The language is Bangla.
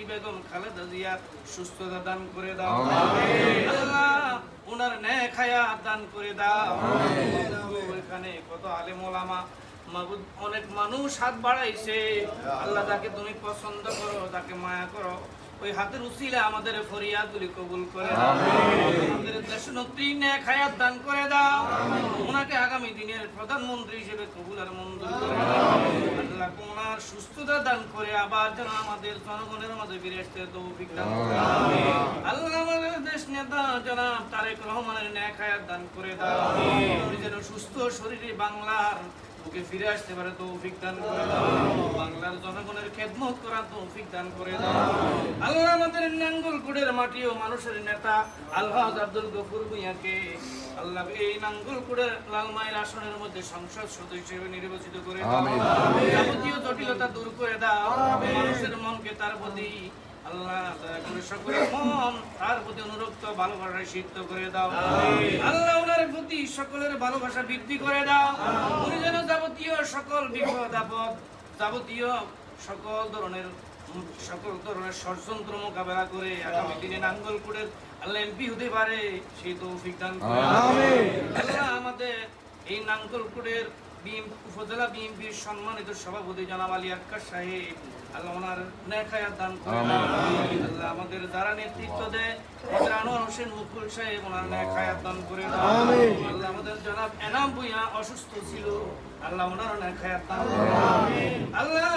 বেগম খালেদা জিয়া সুস্থতা দান করে দাও। আল্লাহ ওনার নেক হায়াত দান করে দাও। এখানে কত আলেম ওলামা মাবুদ অনেক মানুষ হাত বাড়াইছে। আল্লাহ যাকে তুমি পছন্দ করো, যাকে মায়া করো, ওই হাতের উসিলা আমাদের ফরিয়াদগুলি কবুল করে দাও। আমাদের দেশনেত্রী নেক হায়াত দান করে দাও। ওনাকে আগামী দিনের প্রধানমন্ত্রী হিসেবে কবুল আর মঞ্জুর করে দাও। আল্লাহ ওনার সুস্থতা দান করে আবার যেন আমাদের জনগণের মাঝে ফিরে আসতে তৌফিক দান করে দাও। আল্লাহ আমাদের দেশ নেতা জনাব তারেক রহমানের নেক হায়াত দান করে দাও। উনি যেন সুস্থ শরীরে বাংলার বুকে ফিরে আসতে পারে তৌফিক দান করে দাও। বাংলার জনগণের খেদমত করার তৌফিক দান করে দাও। আল্লাহ আমাদের নাঙ্গলকোটের মাটি ও মানুষের নেতা আলহাজ আব্দুল গফুর ভূঁইয়াকে আল্লাহ এই নাঙ্গলকোটের লালমাইয়ের আসনের মধ্যে সংসদ সদস্য হিসেবে নির্বাচিত করে দাও। যাবতীয় জটিলতা দূর করে দাও। মানুষের মনকে তার প্রতি আল্লাহ সকলের মন তার প্রতি অনুরক্ত ভালোবাসায় সিদ্ধ করে দাও। আল্লাহ ওনার প্রতি সকলের ভালোবাসা বৃদ্ধি করে দাও। উনি যেন যাবতীয় সকল বিপদ আপদ, যাবতীয় সকল ধরনের ষড়যন্ত্র মোকাবেলা করে আগামী দিনে নাঙ্গলকোটের আল্লাহ এমপি হতে পারে সেই তৌফিক দান করে দাও। আল্লাহ আমাদের এই নাঙ্গলকোটের উপজেলা বিএনপির সম্মানিত সভাপতি জনাব আলী আক্কার সাহেব আল্লাহ ওনার নেক হায়াত দান করে দাও। আল্লাহ আমাদের যারা নেতৃত্ব দেয় আনোয়ার হোসেন মুকুল সাহেব ওনার নেক হায়াত দান করে দাও। আল্লাহ আমাদের জনাব এনাম ভূঁইয়া অসুস্থ ছিল, আল্লাহ ওনার নেক হায়াত দান করে দাও। আল্লাহ